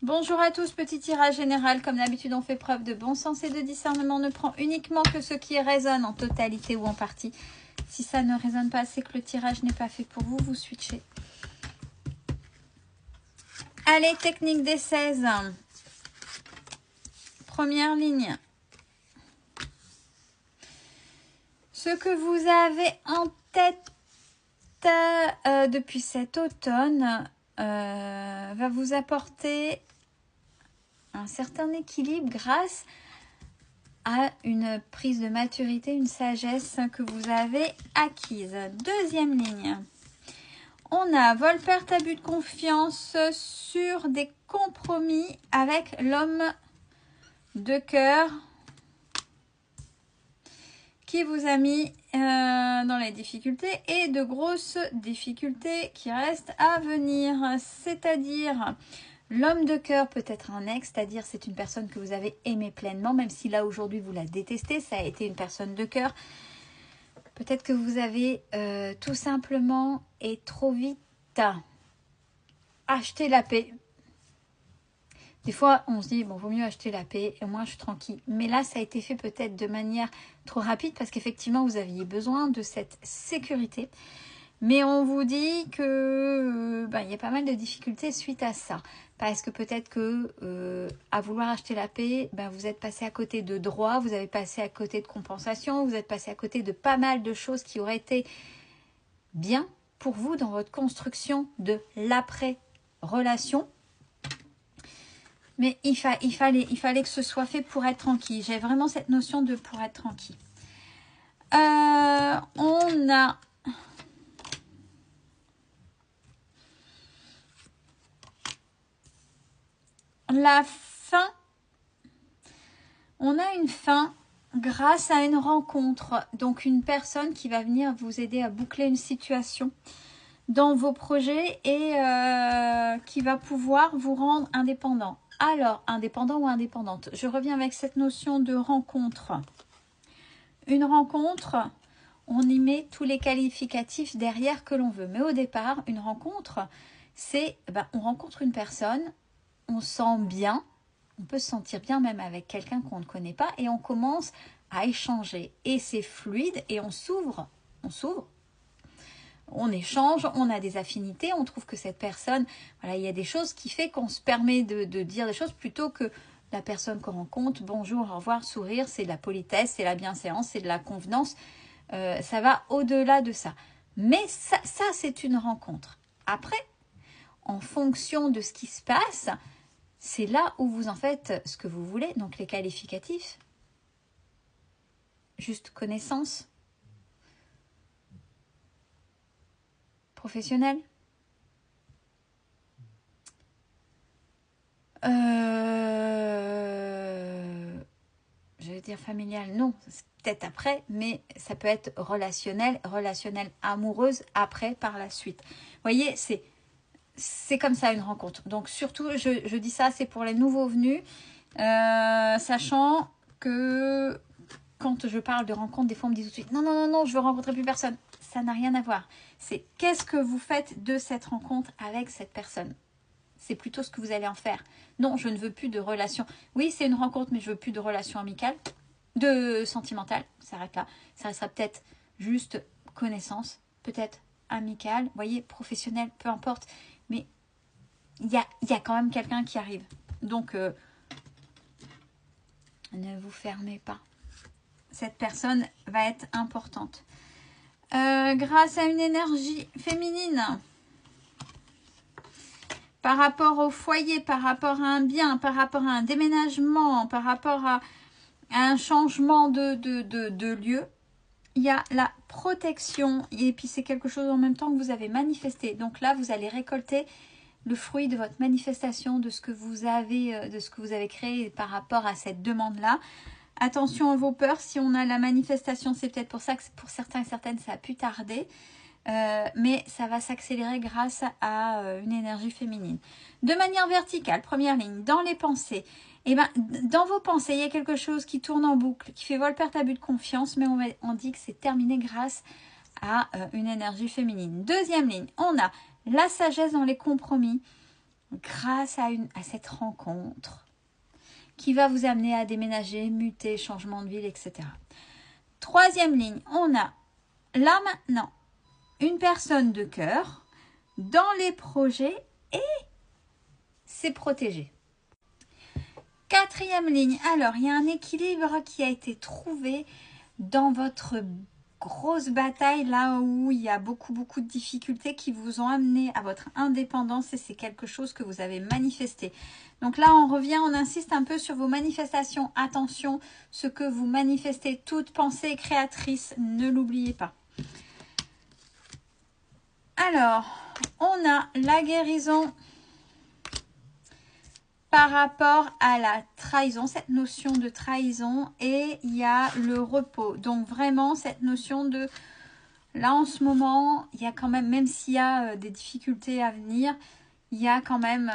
Bonjour à tous, petit tirage général. Comme d'habitude, on fait preuve de bon sens et de discernement. On ne prend uniquement que ce qui résonne en totalité ou en partie. Si ça ne résonne pas, c'est que le tirage n'est pas fait pour vous. Vous switchez. Allez, technique des 16. Première ligne. Ce que vous avez en tête depuis cet automne va vous apporter un certain équilibre grâce à une prise de maturité, une sagesse que vous avez acquise. Deuxième ligne. On a vol, perte, abus de confiance sur des compromis avec l'homme de cœur qui vous a mis dans les difficultés et de grosses difficultés qui restent à venir. C'est-à-dire, l'homme de cœur peut être un ex, c'est-à-dire c'est une personne que vous avez aimée pleinement, même si là aujourd'hui vous la détestez, ça a été une personne de cœur. Peut-être que vous avez tout simplement et trop vite acheté la paix. Des fois, on se dit, bon, vaut mieux acheter la paix et au moins je suis tranquille. Mais là, ça a été fait peut-être de manière trop rapide parce qu'effectivement, vous aviez besoin de cette sécurité. Mais on vous dit que il y a pas mal de difficultés suite à ça. Parce que peut-être que à vouloir acheter la paix, vous êtes passé à côté de droits, vous avez passé à côté de compensation, vous êtes passé à côté de pas mal de choses qui auraient été bien pour vous dans votre construction de l'après-relation. Mais il fallait que ce soit fait pour être tranquille. J'ai vraiment cette notion de pour être tranquille. On a la fin. On a une fin grâce à une rencontre. Donc une personne qui va venir vous aider à boucler une situation dans vos projets et qui va pouvoir vous rendre indépendant. Alors, indépendant ou indépendante, je reviens avec cette notion de rencontre. Une rencontre, on y met tous les qualificatifs derrière que l'on veut. Mais au départ, une rencontre, c'est, on rencontre une personne, on sent bien, on peut se sentir bien même avec quelqu'un qu'on ne connaît pas et on commence à échanger. Et c'est fluide et on s'ouvre. On échange, on a des affinités, on trouve que cette personne, voilà, il y a des choses qui fait qu'on se permet de dire des choses plutôt que la personne qu'on rencontre, bonjour, au revoir, sourire, c'est de la politesse, c'est la bienséance, c'est de la convenance, ça va au-delà de ça. Mais ça c'est une rencontre. Après, en fonction de ce qui se passe, c'est là où vous en faites ce que vous voulez, donc les qualificatifs, juste connaissance, professionnel, je vais dire familial, non, c'est peut-être après, mais ça peut être relationnel amoureuse après par la suite. Vous voyez, c'est comme ça une rencontre. Donc surtout, je dis ça, c'est pour les nouveaux venus, sachant que quand je parle de rencontre, des fois on me dit tout de suite non, je veux rencontrer plus personne. Ça n'a rien à voir. C'est qu'est-ce que vous faites de cette rencontre avec cette personne. C'est plutôt ce que vous allez en faire. Non, je ne veux plus de relation. Oui, c'est une rencontre, mais je veux plus de relation amicale, de sentimentale. Ça arrête là. Ça restera peut-être juste connaissance, peut-être amicale, vous voyez, professionnelle, peu importe. Mais il y a quand même quelqu'un qui arrive. Donc, ne vous fermez pas. Cette personne va être importante. Grâce à une énergie féminine, par rapport au foyer, par rapport à un bien, par rapport à un déménagement, par rapport à un changement de lieu, il y a la protection. Et puis c'est quelque chose en même temps que vous avez manifesté. Donc là, vous allez récolter le fruit de votre manifestation, de ce que vous avez créé par rapport à cette demande-là. Attention à vos peurs, si on a la manifestation, c'est peut-être pour ça que pour certains et certaines, ça a pu tarder. Mais ça va s'accélérer grâce à une énergie féminine. De manière verticale, première ligne, dans les pensées. Dans vos pensées, il y a quelque chose qui tourne en boucle, qui fait vol, perte, abus de confiance, mais on dit que c'est terminé grâce à une énergie féminine. Deuxième ligne, on a la sagesse dans les compromis. grâce à cette rencontre qui va vous amener à déménager, muter, changement de ville, etc. Troisième ligne, on a là maintenant une personne de cœur dans les projets et c'est protégé. Quatrième ligne, alors il y a un équilibre qui a été trouvé dans votre grosse bataille, là où il y a beaucoup de difficultés qui vous ont amené à votre indépendance et c'est quelque chose que vous avez manifesté. Donc là, on revient, on insiste un peu sur vos manifestations. Attention, ce que vous manifestez, toute pensée créatrice, ne l'oubliez pas. Alors, on a la guérison par rapport à la trahison, cette notion de trahison, et il y a le repos. Donc vraiment cette notion de, là en ce moment, il y a quand même s'il y a des difficultés à venir, il y a quand même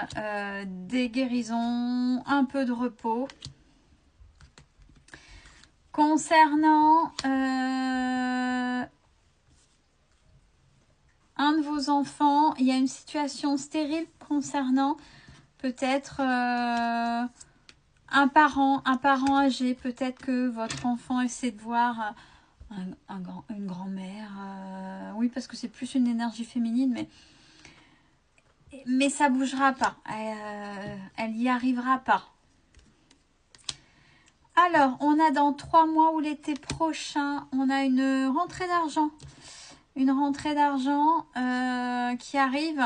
des guérisons, un peu de repos. Concernant un de vos enfants, il y a une situation stérile concernant peut-être un parent âgé, peut-être que votre enfant essaie de voir une grand-mère. Oui, parce que c'est plus une énergie féminine, mais ça ne bougera pas. Elle n'y arrivera pas. Alors, on a dans 3 mois ou l'été prochain, on a une rentrée d'argent. Une rentrée d'argent qui arrive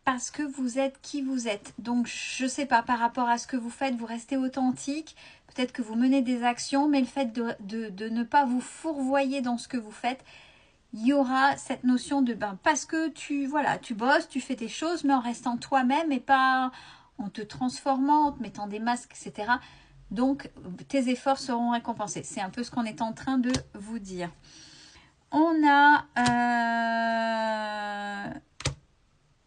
parce que vous êtes qui vous êtes. Donc, je ne sais pas, par rapport à ce que vous faites, vous restez authentique. Peut-être que vous menez des actions, mais le fait de ne pas vous fourvoyer dans ce que vous faites, il y aura cette notion de, parce que tu bosses, tu fais tes choses, mais en restant toi-même et pas en te transformant, en te mettant des masques, etc. Donc, tes efforts seront récompensés. C'est un peu ce qu'on est en train de vous dire. On a...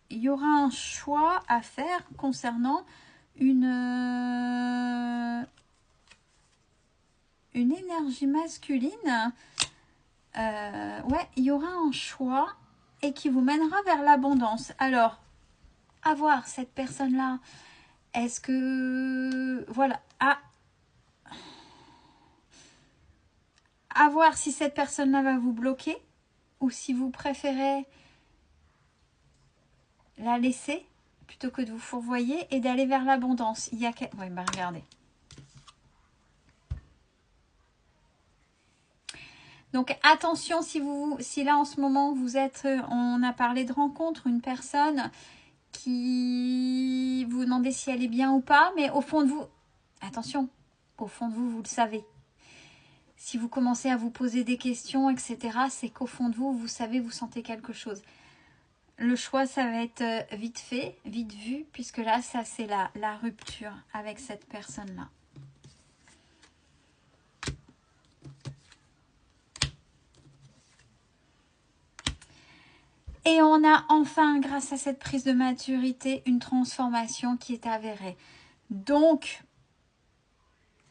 il y aura un choix à faire concernant une énergie masculine. Ouais, il y aura un choix et qui vous mènera vers l'abondance. Alors, à voir cette personne-là. Est-ce que... Voilà. À voir si cette personne-là va vous bloquer ou si vous préférez la laisser plutôt que de vous fourvoyer et d'aller vers l'abondance. Il y a... Oui, regardez. Donc attention si là en ce moment vous êtes, on a parlé de rencontre, une personne qui vous demandez si elle est bien ou pas, mais au fond de vous, attention, au fond de vous, vous le savez. Si vous commencez à vous poser des questions, etc., c'est qu'au fond de vous, vous savez, vous sentez quelque chose. Le choix, ça va être vite fait, vite vu, puisque là, ça c'est la rupture avec cette personne-là. Et on a enfin, grâce à cette prise de maturité, une transformation qui est avérée. Donc,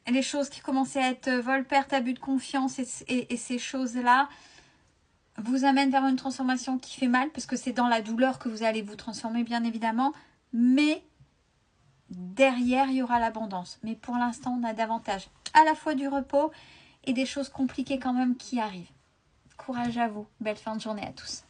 les choses qui commençaient à être vol, perte, abus de confiance et ces choses-là vous amènent vers une transformation qui fait mal, parce que c'est dans la douleur que vous allez vous transformer, bien évidemment. Mais derrière, il y aura l'abondance. Mais pour l'instant, on a davantage à la fois du repos et des choses compliquées quand même qui arrivent. Courage à vous. Belle fin de journée à tous.